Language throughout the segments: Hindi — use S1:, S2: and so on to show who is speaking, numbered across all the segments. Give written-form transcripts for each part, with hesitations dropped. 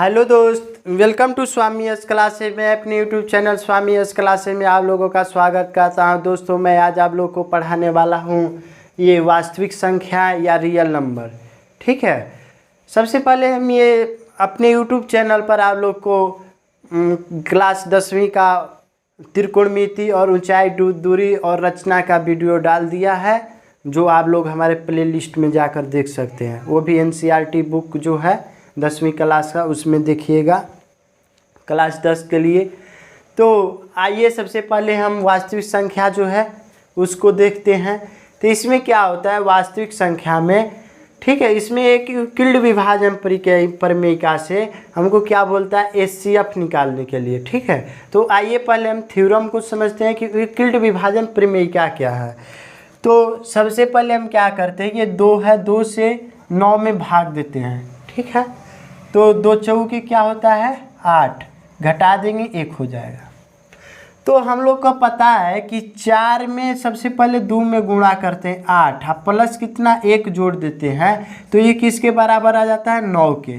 S1: हेलो दोस्त, welcome to Swami yes classes. मैं अपने YouTube channel Swami yes classes में आप लोगों का स्वागत करता हूं। दोस्तों, मैं आज आप लोगों को पढ़ाने वाला हूं ये वास्तविक संख्या या रियल नंबर। ठीक है, सबसे पहले हम ये अपने यूट्यूब चैनल पर आप लोग को क्लास 10वीं का त्रिकोणमिति और ऊंचाई दूरी और रचना का वीडियो डाल दिया है, जो आप लोग हमारे प्लेलिस्ट में जाकर देख सकते हैं। वो भी एनसीईआरटी बुक जो है 10वीं क्लास का, उसमें देखिएगा क्लास 10 के लिए। तो आइए सबसे पहले हम वास्तविक संख्या जो है उसको देखते हैं। तो इसमें क्या होता है वास्तविक संख्या में, ठीक है, इसमें एक यूक्लिड विभाजन प्रमेयिका से हमको क्या बोलता है, एचसीएफ निकालने के लिए। ठीक है, तो आइए पहले हम थ्योरम को समझते हैं कि यूक्लिड विभाजन प्रमेयिका क्या है। तो सबसे पहले हम क्या करते हैं, ये 2 है, 2 से 9 में भाग देते हैं। ठीक है, तो 2 चौके क्या होता है 8, घटा देंगे 1 हो जाएगा। तो हम लोग को पता है कि 4 में सबसे पहले 2 में गुणा करते हैं 8, अब प्लस कितना 1 जोड़ देते हैं, तो ये किसके बराबर आ जाता है 9 के।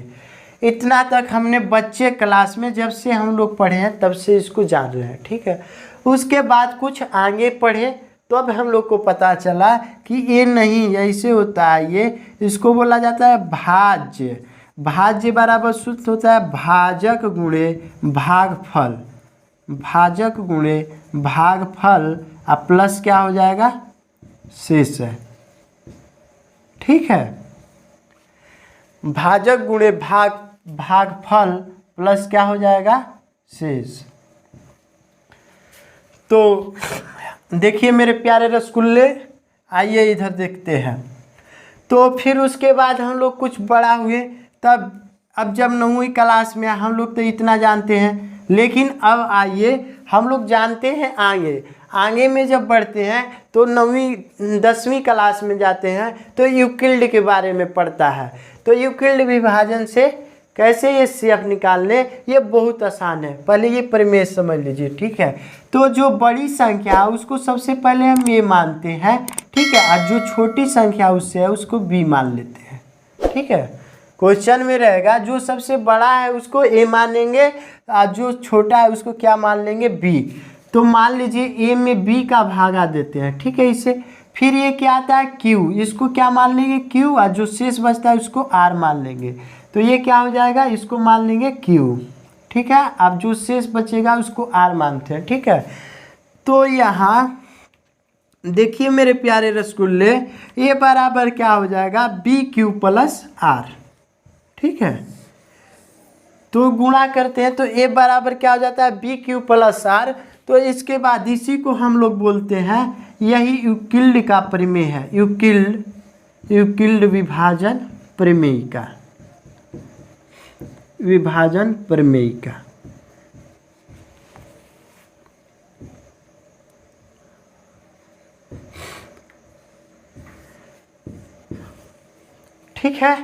S1: इतना तक हमने बच्चे क्लास में जब से हम लोग पढ़े हैं तब से इसको जान रहे हैं। ठीक है, उसके बाद कुछ आगे पढ़े तो अब हम लोग को पता चला कि ये नहीं ऐसे होता है, ये इसको बोला जाता है भाज्य। भाज्य बराबर सूत्र होता है भाजक गुणे भागफल, भाजक गुणे भागफल और प्लस क्या हो जाएगा शेष है। ठीक है, भाजक गुणे भागफल प्लस क्या हो जाएगा शेष। तो देखिए मेरे प्यारे रसगुल्ले, आइए इधर देखते हैं। तो फिर उसके बाद हम लोग कुछ बड़ा हुए, तब अब जब 9वीं क्लास में हम लोग तो इतना जानते हैं, लेकिन अब आइए हम लोग जानते हैं आगे में जब बढ़ते हैं तो 9वीं 10वीं क्लास में जाते हैं तो यूक्लिड के बारे में पढ़ता है। तो यूक्लिड विभाजन से कैसे ये एचसीएफ निकालने, ये बहुत आसान है। पहले ये प्रमेय समझ लीजिए। ठीक है, तो जो बड़ी संख्या है उसको सबसे पहले हम ये मानते हैं। ठीक है, और जो छोटी संख्या उससे है उसको बी मान लेते हैं। ठीक है, क्वेश्चन में रहेगा जो सबसे बड़ा है उसको ए मानेंगे और जो छोटा है उसको क्या मान लेंगे बी। तो मान लीजिए ए में बी का भागा देते हैं। ठीक है, इसे फिर ये क्या आता है क्यू, इसको क्या मान लेंगे क्यू, और जो शेष बचता है उसको आर मान लेंगे। तो ये क्या हो जाएगा, इसको मान लेंगे क्यू। ठीक है, अब जो शेष बचेगा उसको आर मानते हैं। ठीक है, तो यहाँ देखिए मेरे प्यारे रसगुल्ले, ये बराबर क्या हो जाएगा बी क्यू प्लस आर। ठीक है, तो गुणा करते हैं तो ए बराबर क्या हो जाता है बी क्यू प्लस आर। तो इसके बाद इसी को हम लोग बोलते हैं, यही यूक्लिड का प्रमेय है, यूक्लिड विभाजन प्रमेयिका, विभाजन प्रमेयिका। ठीक है,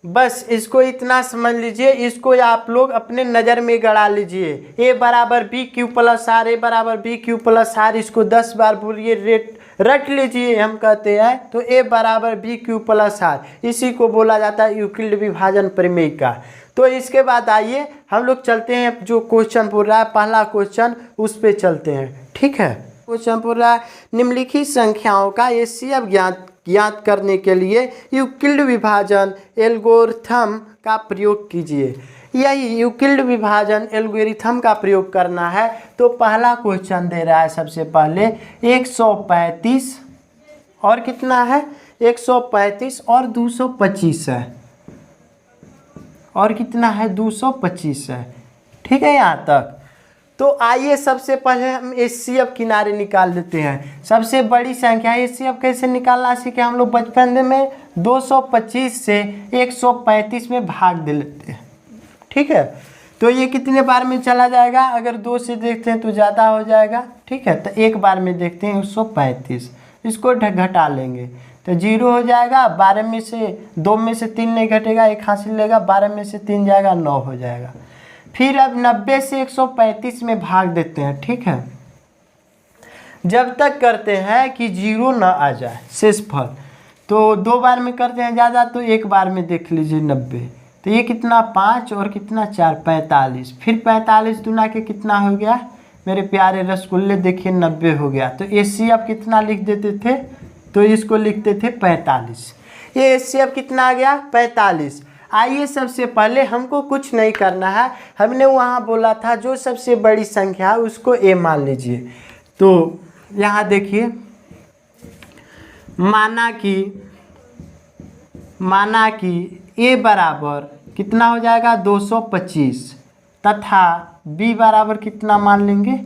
S1: बस इसको इतना समझ लीजिए, इसको आप लोग अपने नज़र में गड़ा लीजिए। ए बराबर बी क्यू प्लस आर, ए बराबर बी क्यू प्लस आर, इसको 10 बार बोलिए, रट लीजिए। हम कहते हैं तो ए बराबर बी क्यू प्लस आर, इसी को बोला जाता है यूक्लिड विभाजन प्रमेयिका। तो इसके बाद आइए हम लोग चलते हैं, जो क्वेश्चन पूछ रहा है पहला क्वेश्चन उस पे चलते हैं। ठीक है, क्वेश्चन पूछ रहा है निम्नलिखित संख्याओं का एचसीएफ ज्ञात करने के लिए यूक्लिड विभाजन एल्गोरिथम का प्रयोग कीजिए। यही यूक्लिड विभाजन एल्गोरिथम का प्रयोग करना है। तो पहला क्वेश्चन दे रहा है सबसे पहले 135 और कितना है 135 और 225 है, और कितना है 225 है। ठीक है यहाँ तक। तो आइए सबसे पहले हम एचसीएफ किनारे निकाल लेते हैं। सबसे बड़ी संख्या एचसीएफ कैसे निकालना सीखे हम लोग बचपन में, 225 से 135 में भाग दे लेते हैं। ठीक है, तो ये कितने बार में चला जाएगा, अगर 2 से देखते हैं तो ज़्यादा हो जाएगा। ठीक है, तो एक बार में देखते हैं 135, इसको घटा लेंगे तो 0 हो जाएगा। 12 में से 2 में से 3 नहीं घटेगा, 1 हासिल लेगा, 12 में से 3 जाएगा 9 हो जाएगा। फिर अब 90 से 135 में भाग देते हैं। ठीक है, जब तक करते हैं कि 0 ना आ जाए शेषफल। तो 2 बार में करते हैं ज़्यादा, तो 1 बार में देख लीजिए 90, तो ये कितना 5 और कितना 4 45, फिर 45 दूना के कितना हो गया मेरे प्यारे रसगुल्ले, देखिए 90 हो गया। तो HCF कितना लिख देते थे, तो इसको लिखते थे 45। ये HCF कितना आ गया 45। आइए सबसे पहले हमको कुछ नहीं करना है, हमने वहाँ बोला था जो सबसे बड़ी संख्या है उसको A मान लीजिए। तो यहाँ देखिए माना कि A बराबर कितना हो जाएगा 225 तथा B बराबर कितना मान लेंगे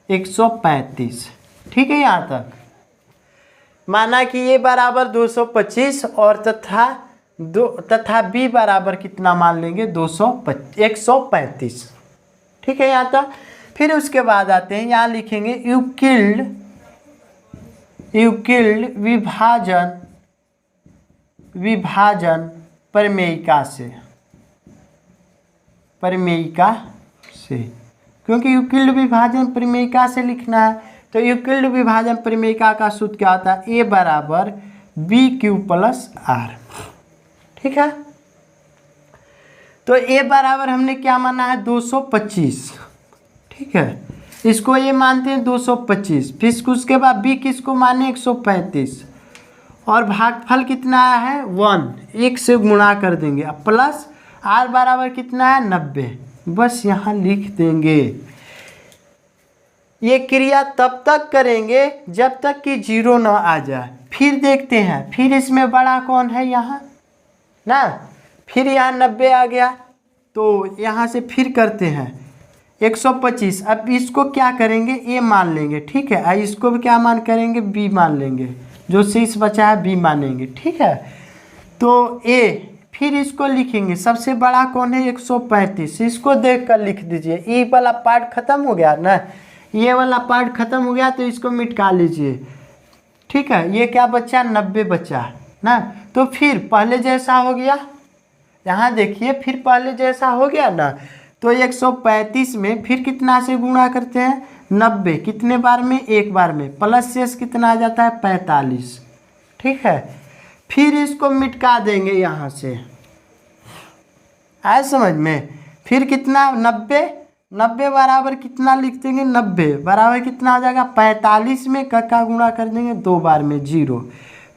S1: 135। ठीक है, यहाँ तक माना कि A बराबर 225 और तथा B बराबर कितना मान लेंगे 135। ठीक है, यहाँ तक। फिर उसके बाद आते हैं, यहाँ लिखेंगे यूक्लिड विभाजन प्रमेयिका से, क्योंकि यूक्लिड विभाजन प्रमेयिका से लिखना है। तो यूक्लिड विभाजन प्रमेयिका का सूत्र क्या होता है, A बराबर BQ प्लस R। ठीक है, तो A बराबर हमने क्या माना है 225। ठीक है, इसको ये मानते हैं 225, फिर उसके बाद B किसको माने 135 और भागफल कितना है 1, 1 से गुणा कर देंगे, अब प्लस R बराबर कितना है 90, बस यहाँ लिख देंगे। ये क्रिया तब तक करेंगे जब तक कि 0 ना आ जाए। फिर देखते हैं, फिर इसमें बड़ा कौन है यहाँ ना, फिर यहाँ 90 आ गया, तो यहाँ से फिर करते हैं 125। अब इसको क्या करेंगे A मान लेंगे। ठीक है, इसको भी क्या मान करेंगे B मान लेंगे, जो शेष बचा है B मानेंगे। ठीक है, तो A, फिर इसको लिखेंगे सबसे बड़ा कौन है 135, इसको देख कर लिख दीजिए। ये वाला पार्ट खत्म हो गया ना, ये वाला पार्ट खत्म हो गया, तो इसको मिटा लीजिए। ठीक है, ये क्या बचा 90 बचा ना, तो फिर पहले जैसा हो गया, यहाँ देखिए फिर पहले जैसा हो गया ना। तो 135 में फिर कितना से गुणा करते हैं 90, कितने बार में, एक बार में, प्लस शेष कितना आ जाता है 45। ठीक है, फिर इसको मिटका देंगे यहाँ से, आए समझ में। फिर कितना 90 बराबर कितना लिख देंगे, 90 बराबर कितना हो जाएगा 45 में का गुणा कर देंगे 2 बार में 0।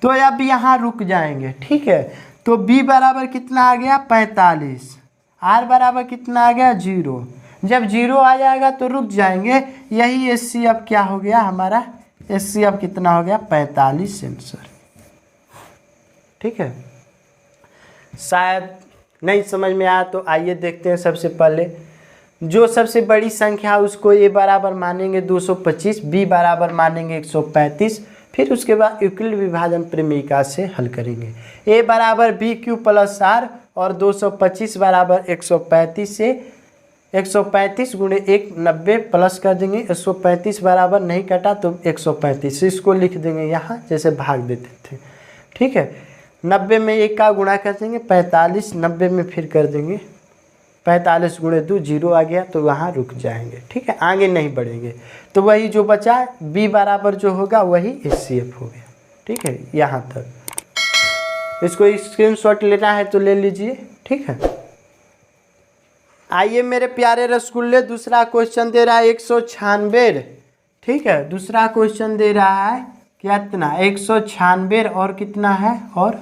S1: तो अब यहाँ रुक जाएंगे। ठीक है, तो B बराबर कितना आ गया 45, R बराबर कितना आ गया 0। जब 0 आ जाएगा तो रुक जाएंगे। यही HCF क्या हो गया हमारा, HCF कितना हो गया 45 आंसर। ठीक है, शायद नहीं समझ में आया, तो आइए देखते हैं। सबसे पहले जो सबसे बड़ी संख्या उसको A बराबर मानेंगे 225, B बराबर मानेंगे 135, फिर उसके बाद यूक्लिड विभाजन प्रमेयिका से हल करेंगे। A बराबर BQ प्लस R और 225 बराबर 135 से 135 गुणे 1 90 प्लस कर देंगे। 135 बराबर नहीं कटा तो 135, इसको लिख देंगे यहाँ जैसे भाग देते थे। ठीक है, 90 में 1 का गुणा कर देंगे 45, 90 में फिर कर देंगे 45 गुणे 2, 0 आ गया, तो वहाँ रुक जाएंगे। ठीक है, आगे नहीं बढ़ेंगे। तो वही जो बचा B बराबर जो होगा वही HCF हो गया। ठीक है, यहाँ तक। इसको स्क्रीनशॉट लेना है तो ले लीजिए। ठीक है, आइए मेरे प्यारे रसगुल्ले, दूसरा क्वेश्चन दे रहा है 196। ठीक है, दूसरा क्वेश्चन दे रहा है कितना 196 और कितना है और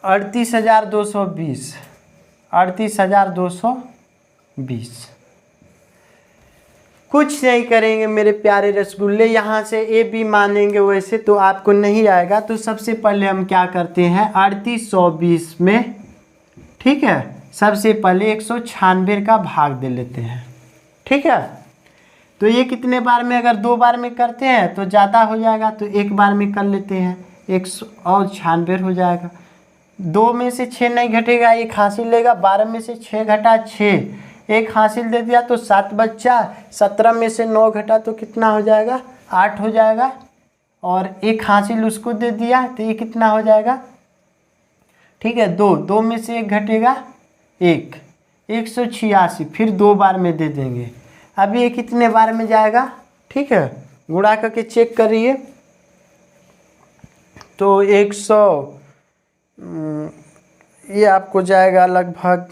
S1: 38,220 38,220। कुछ नहीं करेंगे मेरे प्यारे रसगुल्ले, यहाँ से A B मानेंगे, वैसे तो आपको नहीं आएगा। तो सबसे पहले हम क्या करते हैं 3820 में, ठीक है, सबसे पहले 196 का भाग दे लेते हैं। ठीक है, तो ये कितने बार में, अगर 2 बार में करते हैं तो ज़्यादा हो जाएगा, तो 1 बार में कर लेते हैं, 196 हो जाएगा। 2 में से 6 नहीं घटेगा, 1 हासिल लेगा। 12 में से 6 घटा 6, 1 हासिल दे दिया तो 7 बच्चा। 17 में से 9 घटा तो कितना हो जाएगा 8 हो जाएगा, और 1 हासिल उसको दे दिया तो ये कितना हो जाएगा। ठीक है, 2 में से 1 घटेगा 1, 186, फिर 2 बार में दे देंगे। अब ये कितने बार में जाएगा। ठीक है, गुणा करके चेक करिए, तो 100 ये आपको जाएगा लगभग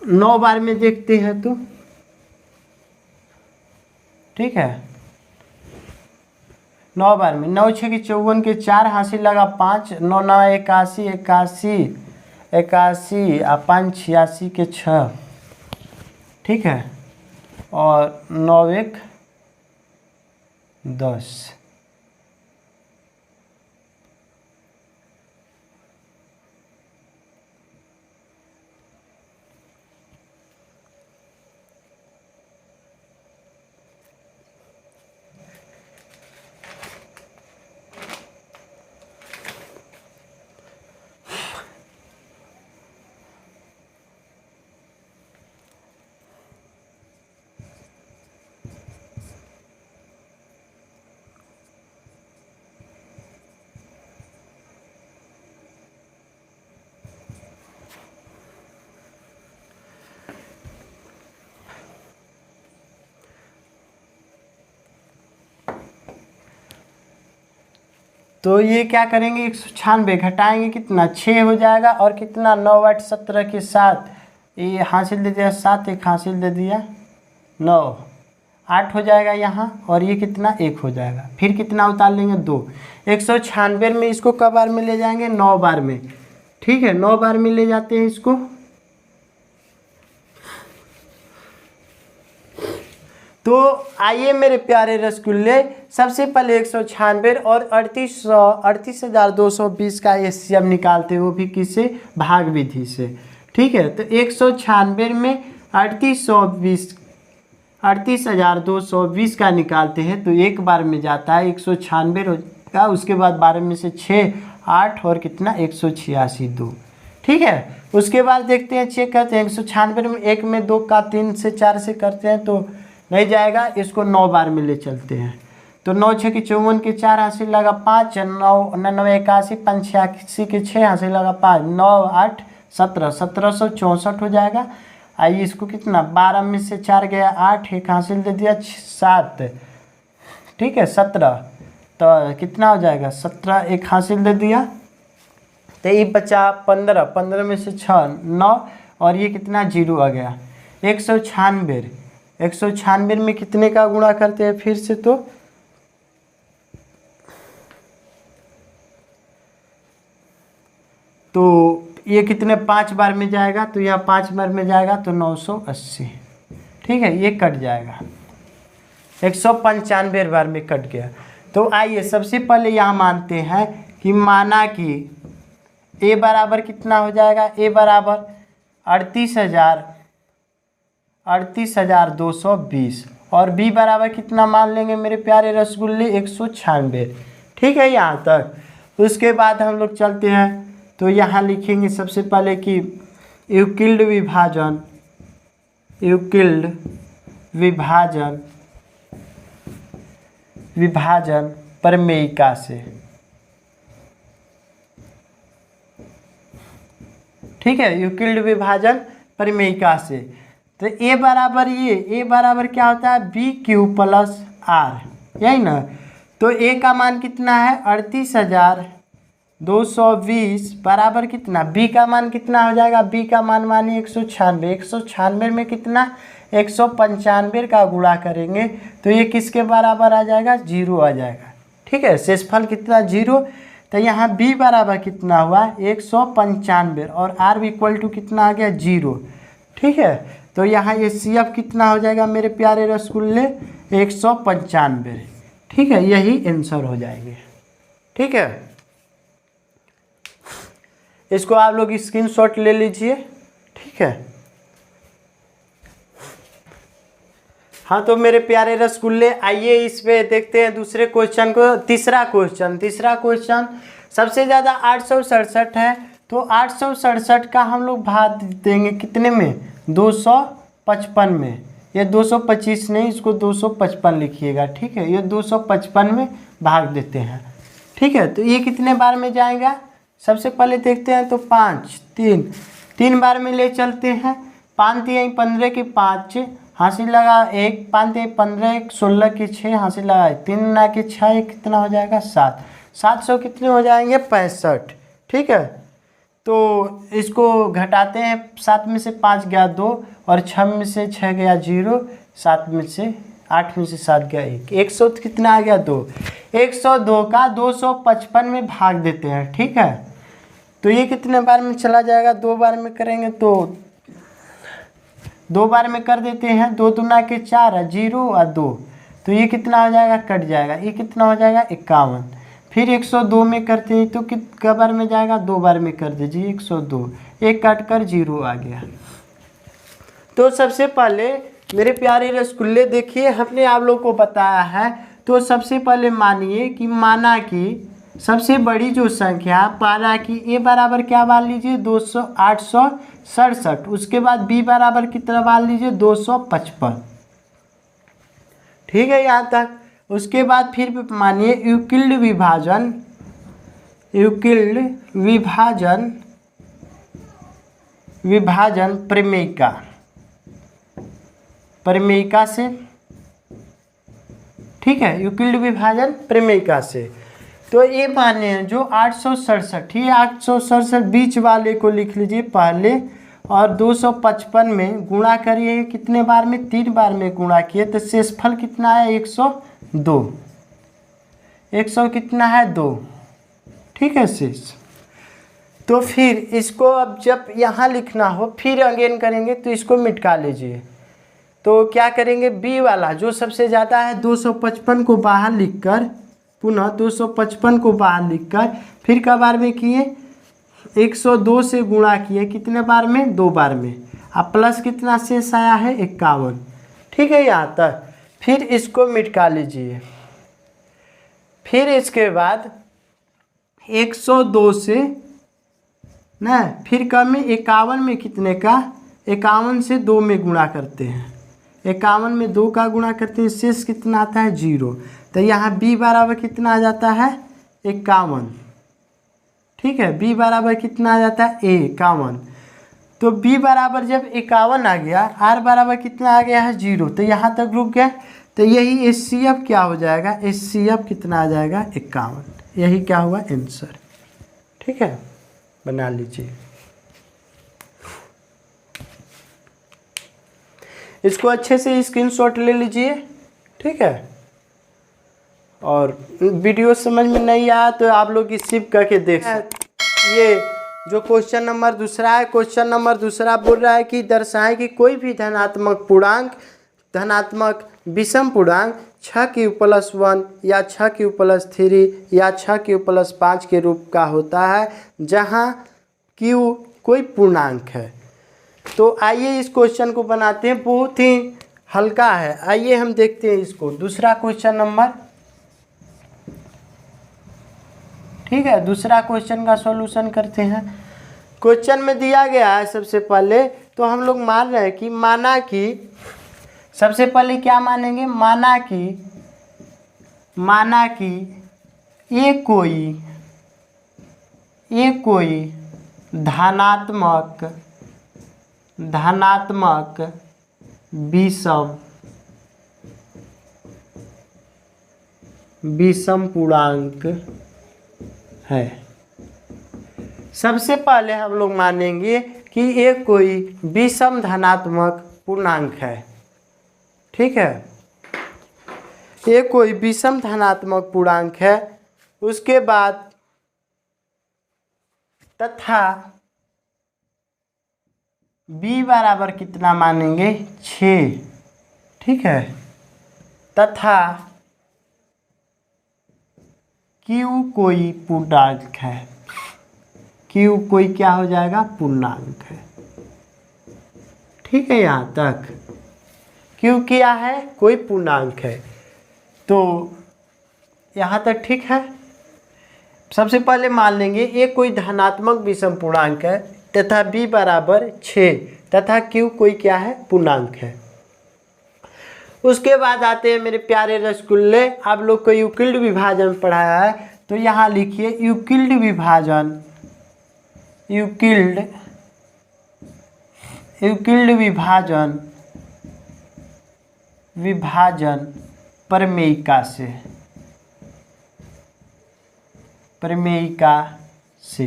S1: 9 बार में देखते हैं तो ठीक है, 9 बार में 9 6 54 के 4 हासिल लगा 5, 9 9 81 81 81 और 5 86 के 6, ठीक है, और 9 1 10। तो ये क्या करेंगे, 196 घटाएंगे कितना 6 हो जाएगा, और कितना 9 8 17 के 7, ये हासिल दे दिया 7, एक हासिल दे दिया 9, 8 हो जाएगा यहाँ, और ये कितना 1 हो जाएगा। फिर कितना उतार लेंगे 2। 196 में इसको कब बार में ले जाएंगे, 9 बार में, ठीक है, 9 बार में ले जाते हैं इसको। तो आइए मेरे प्यारे रसगुल्ले, सबसे पहले 196 और 38,220 का एचसीएफ निकालते हैं, वो भी किससे, भाग विधि से, ठीक है। तो 196 में 38,220 का निकालते हैं तो एक बार में जाता है 196 का, उसके बाद 12 में से 6 8 और कितना 186 2, ठीक है। उसके बाद देखते हैं, चेक करते हैं 196 में 1 में 2 का 3 से 4 से करते हैं तो नहीं जाएगा, इसको 9 बार में ले चलते हैं। तो 9 6 54 के 4 हासिल लगा 5, 9 99 81 5 86 के 6 हासिल लगा 5, 9 8 17 1764 हो जाएगा। आइए इसको कितना 12 में से 4 गया 8, एक हासिल दे दिया 7, ठीक है 17, तो कितना हो जाएगा 17, एक हासिल दे दिया, तो ये बचा 15, 15 में से 6 9, और ये कितना 0 आ गया। 196 में कितने का गुणा करते हैं फिर से, तो ये कितने 5 बार में जाएगा, तो यहाँ 5 बार में जाएगा तो 980, ठीक है, ये कट जाएगा, 195 बार में कट गया। तो आइए सबसे पहले यहाँ मानते हैं कि माना कि ए बराबर कितना हो जाएगा, ए बराबर 38,220 और बी बराबर कितना मान लेंगे मेरे प्यारे रसगुल्ले 196, ठीक है यहाँ तक। उसके बाद हम लोग चलते हैं, तो यहाँ लिखेंगे सबसे पहले कि यूक्लिड विभाजन प्रमेयिका से, ठीक है, यूक्लिड विभाजन प्रमेयिका से। तो ए बराबर क्या होता है, बी क्यू प्लस आर, यही ना। तो ए का मान कितना है 38,220 बराबर कितना, बी का मान कितना हो जाएगा, बी का मान मानिए 196, 196 में कितना 195 का गुणा करेंगे तो ये किसके बराबर आ जाएगा, 0 आ जाएगा, ठीक है, शेषफल कितना 0। तो यहाँ बी बराबर कितना हुआ 195 और आर इक्वल टू कितना आ गया 0, ठीक है। तो यहाँ ये सी एफ कितना हो जाएगा मेरे प्यारे रसगुल्ले 195, ठीक है, यही आंसर हो जाएंगे, ठीक है। इसको आप लोग स्क्रीनशॉट ले लीजिए, ठीक है। हाँ तो मेरे प्यारे रसगुल्ले, आइए इस पे देखते हैं दूसरे क्वेश्चन को। तीसरा क्वेश्चन सबसे ज़्यादा 867 है, तो 867 का हम लोग भाग देंगे कितने में, 255 में। ये 225 नहीं, इसको 255 लिखिएगा, ठीक है, ये 255 में भाग देते हैं, ठीक है। तो ये कितने बार में जाएगा, सबसे पहले देखते हैं, तो 5 3 बार में ले चलते हैं, 5 3 15 के 5 हासिल लगा 1 5 15 16 की 6 हासिल लगाए 3 ना की 6 कितना हो जाएगा 7। 700 कितने हो जाएंगे 65। ठीक है, तो इसको घटाते हैं। 7 में से 5 गया 2 और 6 में से 6 गया 0, 7 में से 8 में से 7 गया 1। 100 कितना आ गया 2। 102 का 255 में भाग देते हैं। ठीक है, तो ये कितने बार में चला जाएगा, 2 बार में करेंगे तो 2 बार में कर देते हैं। 2 दूना के 4 है 0 और 2, तो ये कितना हो जाएगा कट जाएगा। ये कितना हो जाएगा 51। फिर 102 में करते हैं तो कितना बार में जाएगा, 2 बार में कर दीजिए 102। 1 काट कर 0 आ गया। तो सबसे पहले मेरे प्यारे रसगुल्ले देखिए, हमने आप लोग को बताया है। तो सबसे पहले मानिए कि माना कि सबसे बड़ी जो संख्या पारा की ए बराबर क्या मान लीजिए 867। उसके बाद बी बराबर कितना मान लीजिए 255। ठीक है यहाँ तक। उसके बाद फिर मानिए यूक्लिड विभाजन प्रमेयिका से। ठीक है, यूक्लिड विभाजन प्रमेयिका से। तो ये माने जो 867, ये 867 बीच वाले को लिख लीजिए पहले, और 255 में गुणा करिए कितने बार में, 3 बार में गुणा किए तो शेषफल कितना है 102। 100 कितना है 2। ठीक है शेष। तो फिर इसको अब जब यहाँ लिखना हो फिर अगेन करेंगे तो इसको मिटका लीजिए। तो क्या करेंगे, बी वाला जो सबसे ज़्यादा है 255 को बाहर लिखकर, पुनः 255 को बाहर लिखकर फिर का बार में किए 102 से गुणा किए कितने बार में, 2 बार में। अब प्लस कितना शेष आया है 51। ठीक है यहाँ तक। फिर इसको मिटका लीजिए। फिर इसके बाद 102 से ना फिर कम में 51 में कितने का, 51 से 2 में गुणा करते हैं। 51 में 2 का गुणा करते हैं, शेष कितना आता है 0। तो यहाँ b बराबर कितना आ जाता है 51। ठीक है, b बराबर कितना आ जाता है 51। तो b बराबर जब 51 आ गया, r बराबर कितना आ गया है 0, तो यहाँ तक रुक गया। तो यही HCF क्या हो जाएगा, HCF कितना आ जाएगा 51। यही क्या हुआ आंसर। ठीक है, बना लीजिए। इसको अच्छे से स्क्रीनशॉट ले लीजिए। ठीक है, और वीडियो समझ में नहीं आया तो आप लोग स्किप करके देख सकते। ये जो क्वेश्चन नंबर दूसरा है, क्वेश्चन नंबर दूसरा बोल रहा है कि दर्शाएं कि कोई भी धनात्मक पूर्णांक, धनात्मक विषम पूर्णांक 6q+1 या 6q+3 या 6q+5 के रूप का होता है जहां q कोई पूर्णांक है। तो आइए इस क्वेश्चन को बनाते हैं, बहुत ही हल्का है। आइए हम देखते हैं इसको। दूसरा क्वेश्चन नंबर, ठीक है, दूसरा क्वेश्चन का सॉल्यूशन करते हैं। क्वेश्चन में दिया गया है सबसे पहले, तो हम लोग मान रहे हैं कि माना कि सबसे पहले क्या मानेंगे, माना कि ये कोई धनात्मक विषम पूर्णांक है। सबसे पहले हम लोग मानेंगे कि ये कोई विषम धनात्मक पूर्णांक है। ठीक है, ये कोई विषम धनात्मक पूर्णांक है। उसके बाद तथा b बराबर कितना मानेंगे 6। ठीक है, तथा q कोई पूर्णांक है। q कोई क्या हो जाएगा, पूर्णांक है। ठीक है, यहाँ तक q क्या है, कोई पूर्णांक है। तो यहाँ तक ठीक है। सबसे पहले मान लेंगे ये कोई धनात्मक विषम पूर्णांक है तथा b बराबर 6 तथा q कोई क्या है, पूर्णांक है। उसके बाद आते हैं मेरे प्यारे रसगुल्ले, आप लोग को यूक्लिड विभाजन पढ़ाया है, तो यहाँ लिखिए यूक्लिड विभाजन प्रमेयिका से।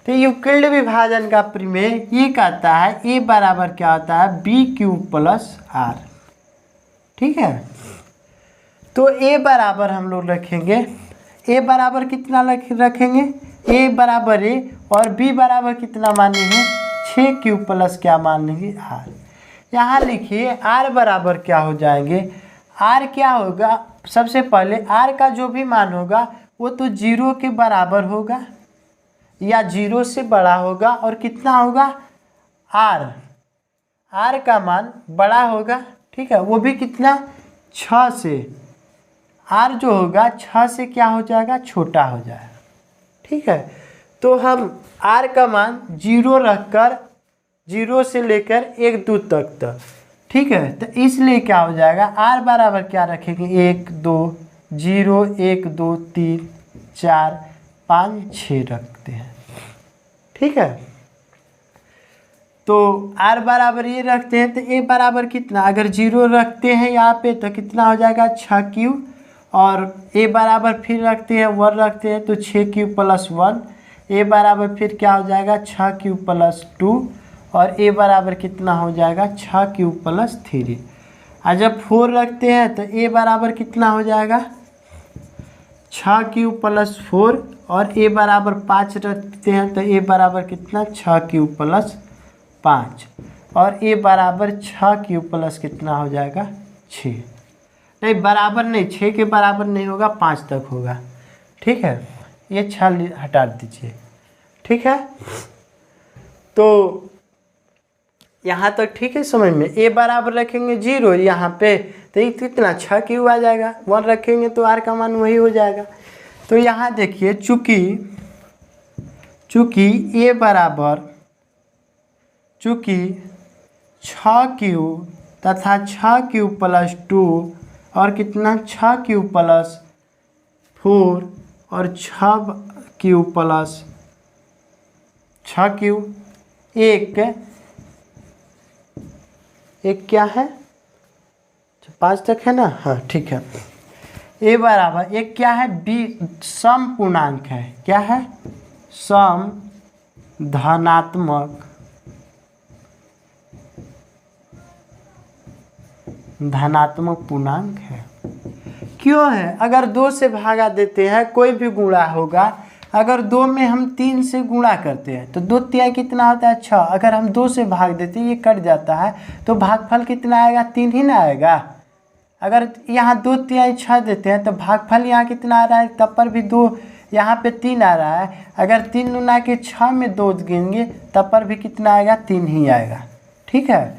S1: तो यूक्लिड विभाजन का प्रमेय ये कहता है ए बराबर क्या होता है, बी क्यूब प्लस आर। ठीक है, तो ए बराबर हम लोग रखेंगे, ए बराबर कितना रखेंगे, ए बराबर ए और बी बराबर कितना मानेंगे, 6 क्यूब प्लस क्या मान लेंगे, आर। यहाँ लिखिए आर बराबर क्या हो जाएंगे, आर क्या होगा, सबसे पहले आर का जो भी मान होगा वो तो 0 के बराबर होगा या 0 से बड़ा होगा, और कितना होगा, आर का मान बड़ा होगा। ठीक है, वो भी कितना, 6 से। आर जो होगा 6 से क्या हो जाएगा, छोटा हो जाएगा। ठीक है, तो हम आर का मान 0 रखकर 0 से लेकर 1 2 तक। ठीक है, तो इसलिए क्या हो जाएगा, आर बराबर क्या रखेंगे, 1 2 0 1 2 3 4 5 6 रखते हैं। ठीक है, तो आर बराबर ये रखते हैं, तो ए बराबर कितना, अगर 0 रखते हैं यहाँ पे तो कितना हो जाएगा, 6 क्यूब, और ए बराबर फिर रखते हैं 1 रखते हैं तो 6 क्यूब प्लस 1, ए बराबर फिर क्या हो जाएगा, 6 क्यूब प्लस 2, और ए बराबर कितना हो जाएगा, 6 क्यूब प्लस 3। और जब 4 रखते हैं तो ए बराबर कितना हो जाएगा, 6 क्यूब प्लस 4, और ए बराबर 5 रखते हैं तो ए बराबर कितना, 6 क्यूब प्लस 5, और ए बराबर 6 क्यूब प्लस कितना हो जाएगा, 6। नहीं बराबर नहीं, 6 के बराबर नहीं होगा, 5 तक होगा। ठीक है, ये 6 हटा दीजिए। ठीक है, तो यहाँ तक ठीक है समझ में। ए बराबर रखेंगे 0 यहाँ पे, तो ये कितना, 6 क्यूब आ जाएगा, 1 रखेंगे तो आर का मान वही हो जाएगा। तो यहाँ देखिए, चूँकि ए बराबर 6 क्यूब तथा 6 क्यूब प्लस 2 और कितना, 6 क्यूब प्लस 4 और 6 क्यूब प्लस 6 क्यूब, एक क्या है, 5 तक है ना, हाँ ठीक है। ए बराबर एक क्या है, बी सम पूर्णांक है, क्या है, सम धनात्मक पूर्णांक है। क्यों है, अगर 2 से भागा देते हैं, कोई भी गुणा होगा, अगर 2 में हम 3 से गुणा करते हैं तो 2 तिहाई कितना होता है, 6। अगर हम 2 से भाग देते हैं, ये कट जाता है, तो भागफल कितना आएगा, 3 ही ना आएगा। अगर यहाँ 2 तिहाई 6 देते हैं तो भागफल यहाँ कितना आ रहा है, तब पर भी 2, यहाँ पे 3 आ रहा है। अगर 3 गुना के 6 में 2 गिनेंगे तब पर भी कितना आएगा, 3 ही आएगा। ठीक है,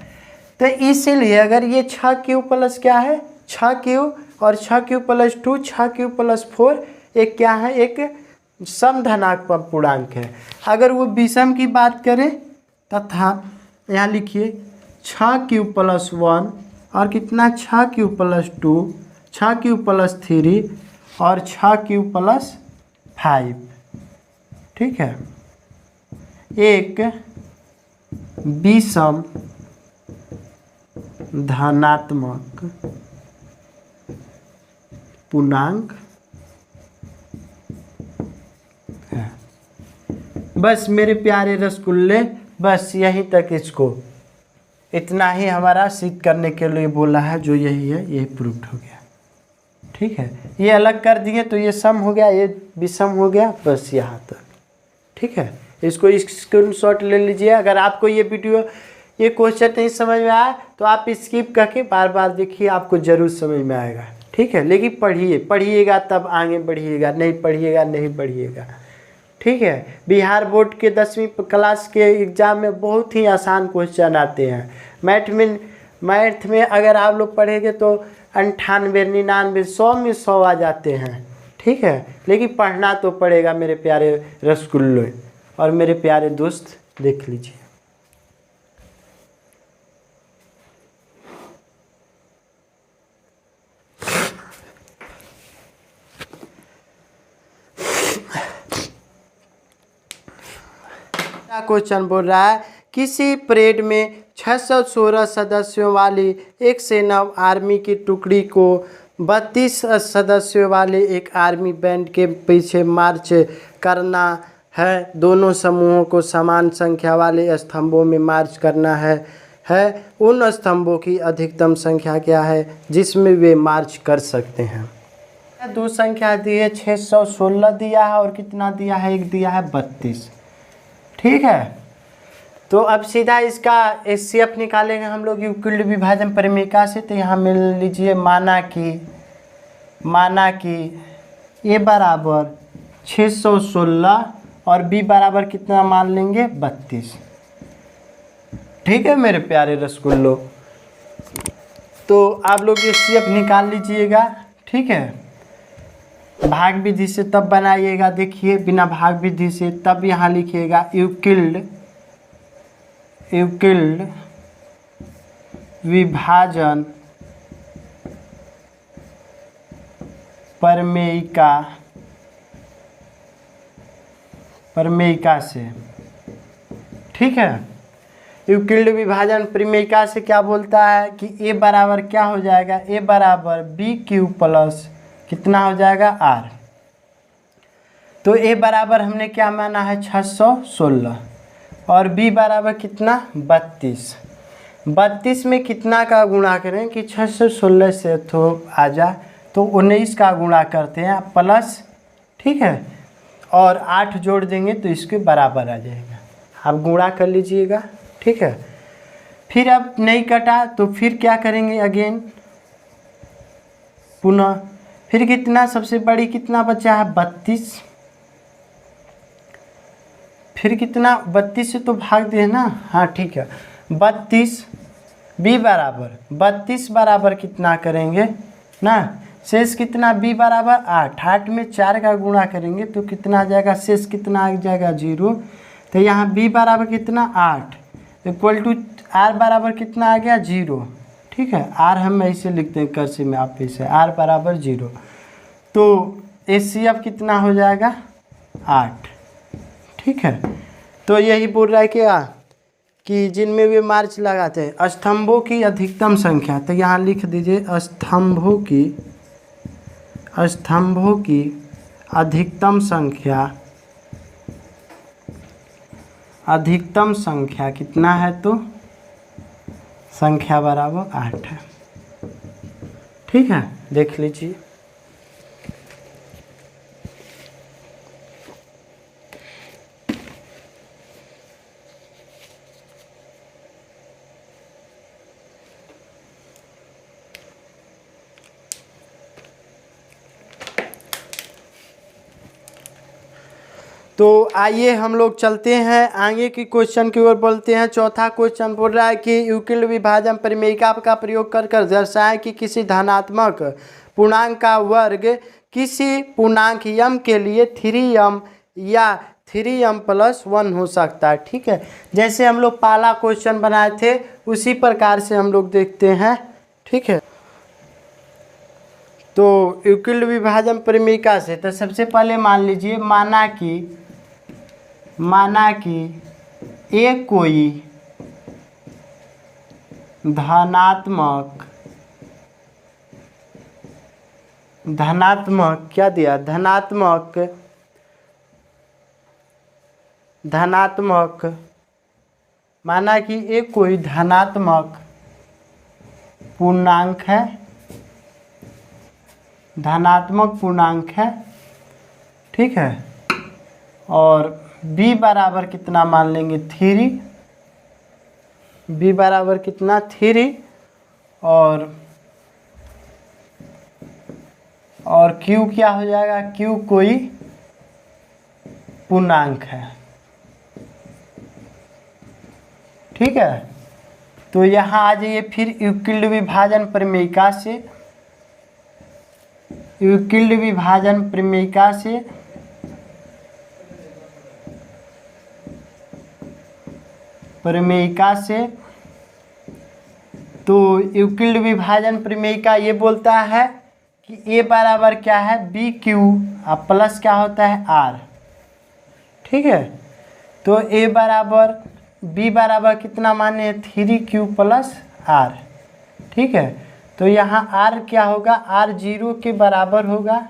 S1: तो इसीलिए अगर ये 6 क्यूब प्लस क्या है, 6 क्यूब और 6 क्यूब प्लस 2, 6 क्यूब प्लस 4, एक क्या है, एक समधनात्मक पूर्णांक है। अगर वो विषम की बात करें तथा यहाँ लिखिए 6 क्यूब प्लस 1 और कितना, 6 क्यूब प्लस 2, 6 क्यूब प्लस 3 और 6 क्यूब प्लस 5। ठीक है, एक विषम धनात्मक पूर्णांक है। बस मेरे प्यारे रसगुल्ले, बस यहीं तक, इसको इतना ही हमारा सिद्ध करने के लिए बोला है, जो यही है, यही प्रूव्ड हो गया। ठीक है, ये अलग कर दिए तो ये सम हो गया, ये विषम हो गया, बस यहाँ तक। ठीक है, इसको स्क्रीनशॉट ले लीजिए। अगर आपको ये वीडियो, ये क्वेश्चन नहीं समझ में आया तो आप स्किप करके बार बार देखिए, आपको ज़रूर समझ में आएगा। ठीक है, लेकिन पढ़िएगा तब आगे बढ़िएगा, नहीं पढ़िएगा नहीं बढ़िएगा। ठीक है, बिहार बोर्ड के 10वीं क्लास के एग्ज़ाम में बहुत ही आसान क्वेश्चन आते हैं। मैथ में अगर आप लोग पढ़ेंगे तो 98 99 100 में 100 आ जाते हैं। ठीक है, लेकिन पढ़ना तो पड़ेगा मेरे प्यारे रसगुल्ले और मेरे प्यारे दोस्त। देख लीजिए, क्वेश्चन बोल रहा है किसी परेड में 616 सदस्यों वाली एक सेना आर्मी की टुकड़ी को 32 सदस्यों वाले एक आर्मी बैंड के पीछे मार्च करना है। दोनों समूहों को समान संख्या वाले स्तंभों में मार्च करना है। उन स्तंभों की अधिकतम संख्या क्या है जिसमें वे मार्च कर सकते हैं? दो संख्या दी है, 616 दिया है और कितना दिया है, एक दिया है 32। ठीक है, तो अब सीधा इसका एचसीएफ निकालेंगे हम लोग यूक्लिड विभाजन परिमेयिका से। तो यहाँ मिल लीजिए माना कि ए बराबर 616 और बी बराबर कितना मान लेंगे, 32। ठीक है मेरे प्यारे रसगुल्लो, तो आप लोग एचसीएफ निकाल लीजिएगा। ठीक है, भाग विधि से तब बनाइएगा, देखिए बिना भाग विधि से। तब यहाँ लिखिएगा यूक्लिड विभाजन परिमेयिका से। ठीक है, यूक्लिड विभाजन परिमेयिका से क्या बोलता है कि ए बराबर क्या हो जाएगा, ए बराबर बी क्यू प्लस कितना हो जाएगा, आर। तो ए बराबर हमने क्या माना है, 616 और बी बराबर कितना, 32। 32 में कितना का गुणा करें कि 616 से तो आ जाए तो 19 का गुणा करते हैं प्लस, ठीक है, और 8 जोड़ देंगे तो इसके बराबर आ जाएगा। आप गुणा कर लीजिएगा। ठीक है, फिर अब नहीं कटा तो फिर क्या करेंगे, अगेन पुनः फिर कितना, सबसे बड़ी कितना बचा है, 32। फिर कितना, 32 से तो भाग दे ना, हाँ ठीक है, 32 बी बराबर 32 बराबर कितना करेंगे ना, शेष कितना, बी बराबर 8 में 4 का गुणा करेंगे तो कितना आ जाएगा, शेष कितना आ जाएगा, 0। तो यहाँ बी बराबर कितना, 8 इक्वल टू आर बराबर कितना आ गया, 0। ठीक है, आर हम ऐसे लिखते हैं कर्सिव में, आप इसे आर बराबर 0। तो एचसीएफ कितना हो जाएगा, 8। ठीक है, तो यही बोल रहा है कि जिनमें वे मार्च लगाते हैं स्तंभों की अधिकतम संख्या। तो यहाँ लिख दीजिए स्तंभों की अधिकतम संख्या कितना है, तो संख्या बराबर 8 है। ठीक है, देख लीजिए। तो आइए हम लोग चलते हैं आगे की क्वेश्चन की ओर, बोलते हैं। चौथा क्वेश्चन बोल रहा है कि यूक्लिड विभाजन परिमेयिका का प्रयोग कर दर्शाएं कि किसी धनात्मक पूर्णांक का वर्ग किसी पूर्णांक m के लिए 3m या 3m+1 हो सकता है। ठीक है, जैसे हम लोग पहला क्वेश्चन बनाए थे उसी प्रकार से हम लोग देखते हैं। ठीक है, तो यूक्लिड विभाजन परिमेयिका से, तो सबसे पहले मान लीजिए माना कि एक कोई धनात्मक क्या दिया, धनात्मक माना कि एक कोई धनात्मक पूर्णांक है, ठीक है, और b बराबर कितना मान लेंगे, 3। b बराबर कितना, 3, और q क्या हो जाएगा, q कोई पूर्णांक है। ठीक है, तो यहाँ आ जाइए फिर यूक्लिड विभाजन परिमेयिका से तो यूक्लिड विभाजन परिमेयिका ये बोलता है कि ए बराबर क्या है, बी क्यू प्लस क्या होता है, आर। ठीक है, तो ए बराबर b बराबर कितना माने हैं 3q प्लस r। ठीक है, तो यहाँ r क्या होगा, r 0 के बराबर होगा,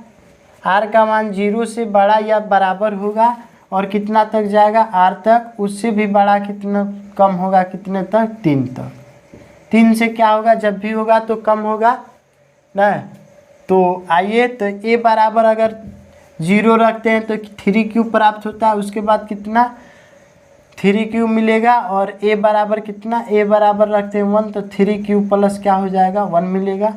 S1: r का मान 0 से बड़ा या बराबर होगा और कितना तक जाएगा r तक, उससे भी बड़ा कितना कम होगा, कितने तक 3 तक। 3 से क्या होगा, जब भी होगा तो कम होगा ना। तो आइए, तो a बराबर अगर 0 रखते हैं तो 3q प्राप्त होता है, उसके बाद कितना 3q मिलेगा, और a बराबर कितना, a बराबर रखते हैं 1 तो 3q प्लस क्या हो जाएगा 1 मिलेगा।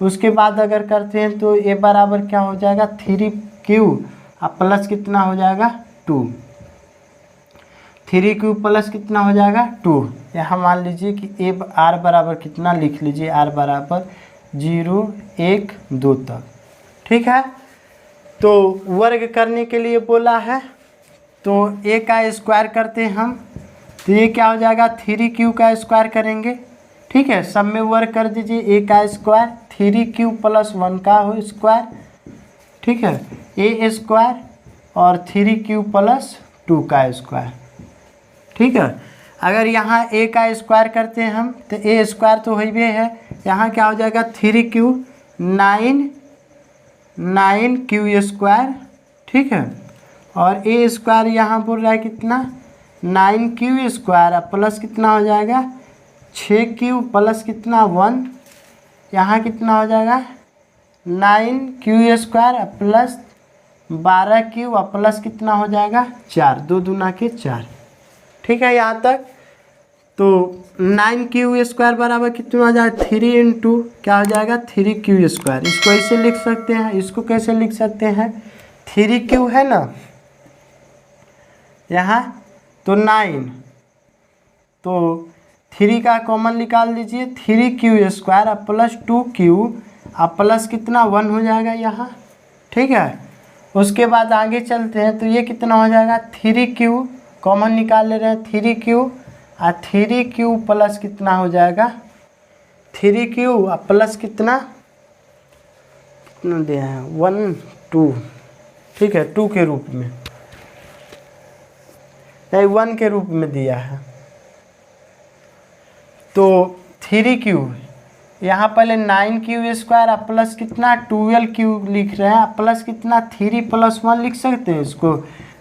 S1: उसके बाद अगर करते हैं तो a बराबर क्या हो जाएगा 3q और प्लस कितना हो जाएगा 2। 3q प्लस कितना हो जाएगा 2। यहाँ मान लीजिए कि r बराबर कितना लिख लीजिए, r बराबर 0 1 2 तक। ठीक है, तो वर्ग करने के लिए बोला है तो a का स्क्वायर करते हैं हम, तो ये क्या हो जाएगा 3q का स्क्वायर करेंगे। ठीक है, सब में वर्ग कर दीजिए, a का स्क्वायर 3q प्लस 1 का हो स्क्वायर। ठीक है, a स्क्वायर और 3q प्लस 2 का स्क्वायर। ठीक है, अगर यहाँ a का स्क्वायर करते हैं हम तो a स्क्वायर तो ही है, यहाँ क्या हो जाएगा 3q 9q स्क्वायर। ठीक है, और a स्क्वायर यहाँ बोल रहा है कितना 9q स्क्वायर प्लस कितना हो जाएगा 6q प्लस कितना 1, यहाँ कितना हो जाएगा 9q square plus 12q plus कितना हो जाएगा 4, 2 दूना के 4। ठीक है, यहाँ तक तो 9q स्क्वायर बराबर कितना हो जाएगा 3 इंटू क्या हो जाएगा 3q स्क्वायर। इसको ऐसे लिख सकते हैं, इसको कैसे लिख सकते हैं 3q है ना यहाँ, तो 9 तो 3 का कॉमन निकाल दीजिए 3q स्क्वायर प्लस 2q और प्लस कितना 1 हो जाएगा यहाँ। ठीक है, उसके बाद आगे चलते हैं तो ये कितना हो जाएगा 3q कॉमन निकाल ले रहे हैं 3q और 3q प्लस कितना हो जाएगा 3q और प्लस कितना दिया है 1 2। ठीक है, 2 के रूप में नहीं 1 के रूप में दिया है। तो 3q यहाँ पहले 9q स्क्वायर प्लस कितना 12q लिख रहे हैं, प्लस कितना 3 प्लस 1 लिख सकते हैं इसको।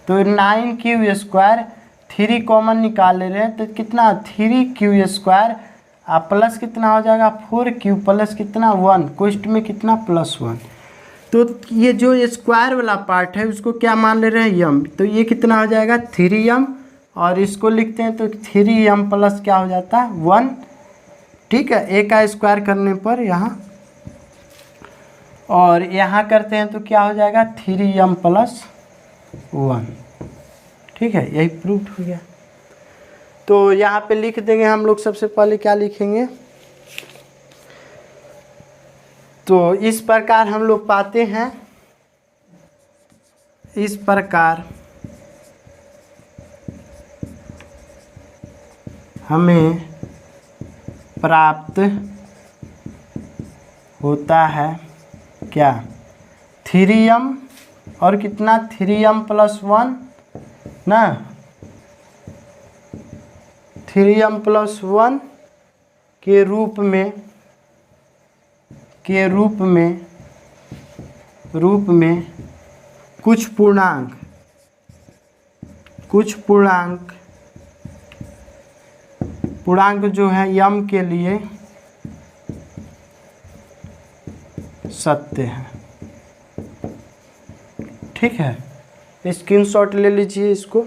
S1: तो 9q स्क्वायर 3 कॉमन निकाल ले रहे हैं तो कितना 3q स्क्वायर प्लस कितना हो जाएगा 4q प्लस कितना 1, क्वेश्चन में कितना प्लस 1। तो ये जो स्क्वायर वाला पार्ट है उसको क्या मान ले रहे हैं यम, तो ये कितना हो जाएगा 3m और इसको लिखते हैं तो 3m प्लस क्या हो जाता है 1। ठीक है, a का स्क्वायर करने पर यहाँ, और यहाँ करते हैं तो क्या हो जाएगा 3m प्लस 1। ठीक है, यही प्रूफ हो गया। तो यहाँ पे लिख देंगे हम लोग, सबसे पहले क्या लिखेंगे, तो इस प्रकार हम लोग पाते हैं, इस प्रकार हमें प्राप्त होता है क्या 3m और कितना 3m प्लस 1 ना, 3m प्लस 1 के रूप में कुछ पूर्णांक जो है m के लिए सत्य है। ठीक है, स्क्रीनशॉट ले लीजिए इसको।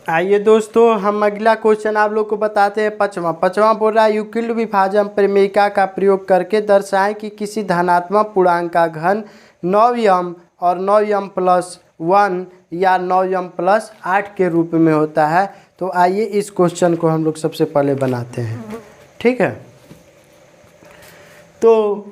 S1: आइए दोस्तों, हम अगला क्वेश्चन आप लोग को बताते हैं। पाँचवा बोल रहा है यूक्लिड विभाजन प्रमेयिका का प्रयोग करके दर्शाएं कि किसी धनात्मक पूर्णांक का घन 9m और 9m प्लस 1 या 9m प्लस 8 के रूप में होता है। तो आइए इस क्वेश्चन को हम लोग सबसे पहले बनाते हैं। ठीक है, तो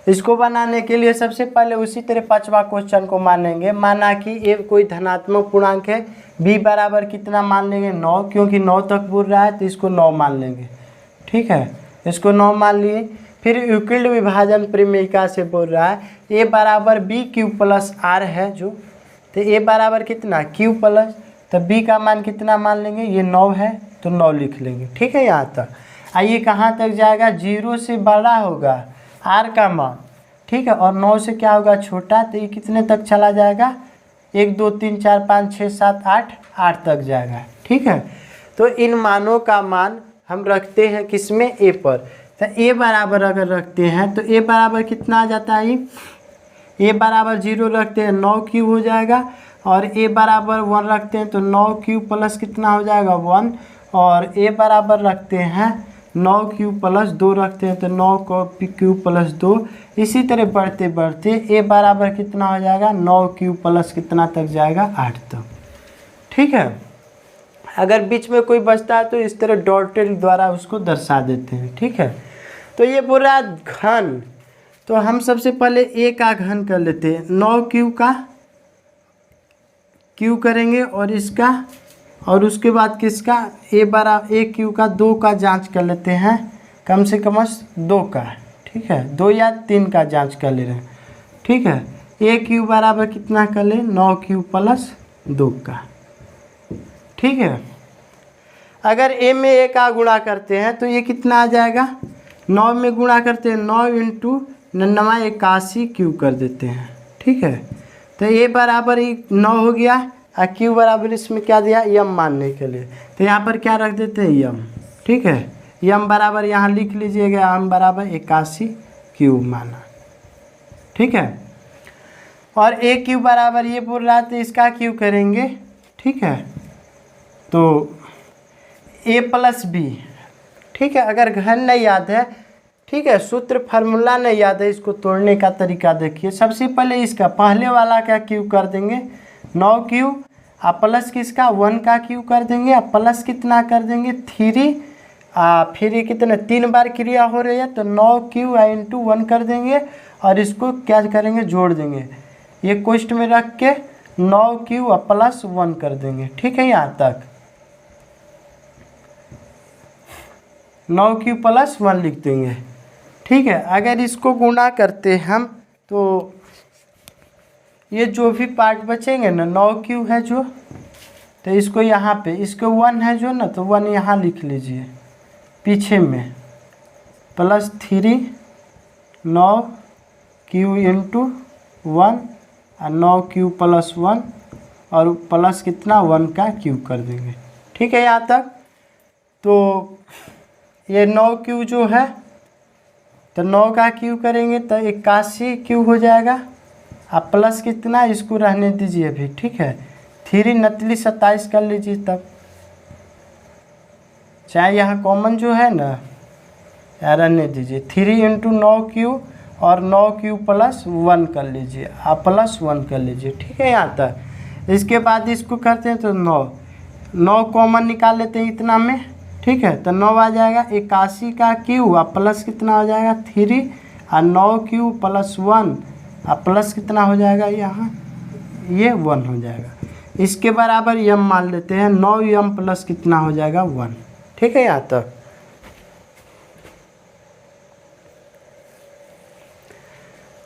S1: इसको बनाने के लिए सबसे पहले उसी तरह पांचवा क्वेश्चन को मानेंगे। माना कि ये कोई धनात्मक पूर्णांक है, b बराबर कितना मान लेंगे 9, क्योंकि 9 तक बोल रहा है तो इसको 9 मान लेंगे। ठीक है, इसको 9 मान लिए। फिर यूक्लिड विभाजन प्रमेयिका से बोल रहा है a बराबर b क्यू प्लस r है जो, तो a बराबर कितना q प्लस, तो b का मान कितना मान लेंगे, ये 9 है तो 9 लिख लेंगे। ठीक है, यहाँ तक। आइए कहाँ तक जाएगा, 0 से बड़ा होगा r का मान। ठीक है, और 9 से क्या होगा छोटा, तो ये कितने तक चला जाएगा, 1 2 3 4 5 6 7 8 तक जाएगा। ठीक है, तो इन मानों का मान हम रखते हैं किसमें, a पर। तो a बराबर अगर रखते हैं तो a बराबर कितना आ जाता है, a बराबर 0 रखते हैं 9 क्यूब हो जाएगा, और a बराबर 1 रखते हैं तो 9 क्यूब प्लस कितना हो जाएगा 1, और a बराबर रखते हैं 9 क्यूब प्लस 2 रखते हैं तो 9 क्यूब प्लस 2। इसी तरह बढ़ते बढ़ते a बराबर कितना हो जाएगा, 9 क्यूब प्लस कितना तक जाएगा, 8 तक। ठीक है, अगर बीच में कोई बचता है तो इस तरह डॉटेड द्वारा उसको दर्शा देते हैं। ठीक है, तो ये बोल रहा है घन, तो हम सबसे पहले a का घन कर लेते हैं, 9 क्यू का क्यू करेंगे और इसका, और उसके बाद किसका, a बराबर a क्यू का 2 का जांच कर लेते हैं, कम से कम 2 का। ठीक है, 2 या 3 का जांच कर ले रहे हैं। ठीक है, a क्यू बराबर कितना कर ले, 9 क्यू प्लस 2 का। ठीक है, अगर a में a का गुणा करते हैं तो ये कितना आ जाएगा, 9 में गुणा करते हैं 9 इंटू 9 81 क्यू कर देते हैं। ठीक है, तो a बराबर 9 हो गया, और q बराबर इसमें क्या दिया, m मानने के लिए, तो यहाँ पर क्या रख देते हैं m। ठीक है, m बराबर यहाँ लिख लीजिएगा, m बराबर 81 क्यू माना। ठीक है, और a क्यू बराबर ये बोल रहा है तो इसका क्यू करेंगे। ठीक है, तो a प्लस b। ठीक है, अगर घन नहीं याद है, ठीक है, सूत्र फार्मूला नहीं याद है, इसको तोड़ने का तरीका देखिए। सबसे पहले इसका पहले वाला का क्यू कर देंगे 9 क्यू, और प्लस किसका 1 का क्यू कर देंगे, और प्लस कितना कर देंगे 3, फिर ये कितना 3 बार क्रिया हो रही है तो 9 क्यू इंटू 1 कर देंगे, और इसको क्या करेंगे जोड़ देंगे, ये क्वेश्चन में रख के 9 क्यू और प्लस 1 कर देंगे। ठीक है, यहाँ तक 9 क्यू प्लस 1 लिख देंगे। ठीक है, अगर इसको गुणा करते हम तो ये जो भी पार्ट बचेंगे ना, 9 क्यू है जो, तो इसको यहाँ पे, इसको 1 है जो ना, तो 1 यहाँ लिख लीजिए पीछे में, प्लस 3 9 क्यू इंटू 1, और 9 क्यू प्लस 1, और प्लस कितना 1 का क्यू कर देंगे। ठीक है, यहाँ तक। तो ये 9 क्यू जो है, तो 9 का क्यू करेंगे तो 81 क्यू हो जाएगा, अब प्लस कितना, इसको रहने दीजिए अभी। ठीक है, 3 नतली 27 कर लीजिए, तब चाहे यहाँ कॉमन जो है ना रहने दीजिए, 3 इंटू 9 क्यू और 9 क्यू प्लस 1 कर लीजिए, आप प्लस 1 कर लीजिए। ठीक है, यहाँ तक। इसके बाद इसको करते हैं तो 9 कॉमन निकाल लेते हैं इतना में। ठीक है, तो 9 आ जाएगा, 81 का क्यू और प्लस कितना हो जाएगा 3, और 9 क्यू प्लस 1 और प्लस कितना हो जाएगा यहाँ, ये 1 हो जाएगा। इसके बराबर m मान लेते हैं, 9m प्लस कितना हो जाएगा 1। ठीक है, यहाँ तक।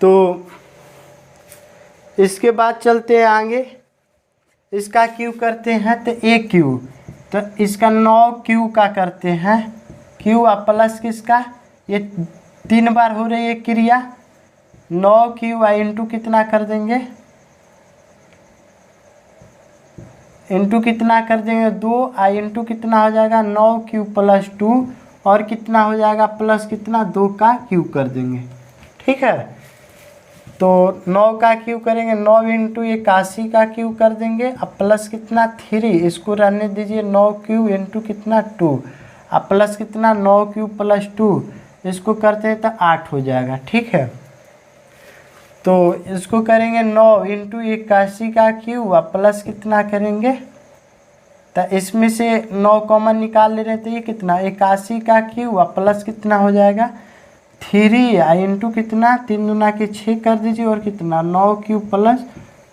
S1: तो इसके बाद चलते हैं आगे, इसका क्यू करते हैं तो a क्यू, तो इसका 9 क्यू का करते हैं, क्यू और प्लस किसका, ये 3 बार हो रही है क्रिया, 9 क्यू और इंटू कितना कर देंगे, इंटू कितना कर देंगे 2, और इंटू कितना हो जाएगा 9 क्यू प्लस 2, और कितना हो जाएगा प्लस कितना 2 का क्यू कर देंगे। ठीक है, तो 9 का क्यू करेंगे, 9 इंटू 81 का क्यू कर देंगे, अब प्लस कितना 3, इसको रहने दीजिए, 9 क्यू इंटू कितना 2, अब प्लस कितना 9 क्यू प्लस 2, इसको करते हैं तो 8 हो जाएगा। ठीक है, तो इसको करेंगे 9 इंटू 81 का क्यू और प्लस कितना करेंगे, तो इसमें से 9 कॉमन निकाल ले रहे थे, ये कितना 81 का क्यू और प्लस कितना हो जाएगा 3 इंटू कितना 3 दूना के 6 कर दीजिए और कितना 9 क्यूब प्लस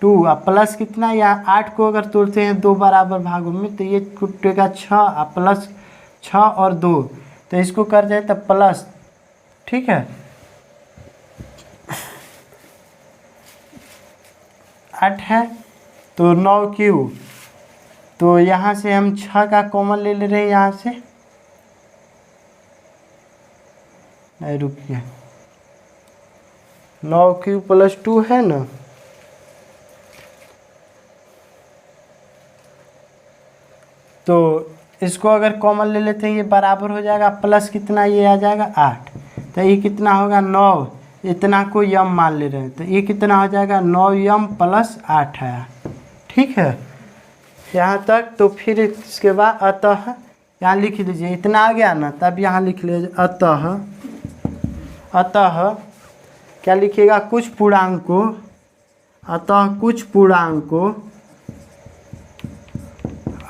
S1: 2 प्लस कितना यहाँ 8 को अगर तोड़ते हैं 2 बराबर भागों में तो ये टूटेगा 6 प्लस 6 और 2 तो इसको कर जाए तब प्लस, ठीक है 8 है तो 9 क्यूब, तो यहाँ से हम 6 का कॉमन ले रहे हैं यहाँ से, नहीं रुकिए 9 क्यूब प्लस 2 है ना, तो इसको अगर कॉमन ले लेते हैं ये बराबर हो जाएगा प्लस कितना ये आ जाएगा 8, तो ये कितना होगा 9, इतना को यम मान ले रहे हैं तो ये कितना हो जाएगा 9m प्लस 8 आया, ठीक है यहाँ तक। तो फिर इसके बाद अतः यहाँ लिख लीजिए, इतना आ गया ना तब यहाँ लिख लीजिए अतः, अतः क्या लिखिएगा कुछ पूर्णांकों, अतः कुछ पूर्णांकों,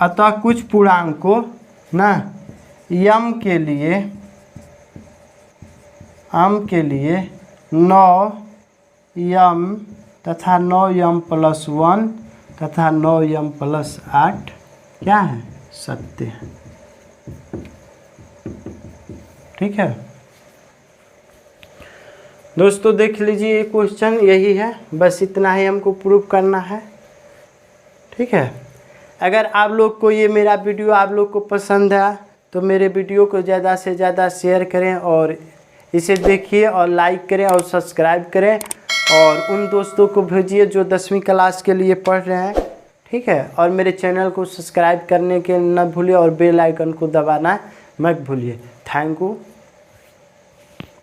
S1: अतः कुछ पूर्णांकों ना यम के लिए 9m तथा 9m प्लस 1 तथा 9m प्लस 8 क्या है सत्य है, ठीक है दोस्तों। देख लीजिए ये क्वेश्चन यही है, बस इतना ही हमको प्रूव करना है, ठीक है। अगर आप लोग को ये मेरा वीडियो आप लोग को पसंद है तो मेरे वीडियो को ज़्यादा से ज़्यादा शेयर करें और इसे देखिए और लाइक करें और सब्सक्राइब करें और उन दोस्तों को भेजिए जो 10वीं क्लास के लिए पढ़ रहे हैं, ठीक है। और मेरे चैनल को सब्सक्राइब करने के न भूलिए और बेल आइकन को दबाना मत भूलिए। Thank you.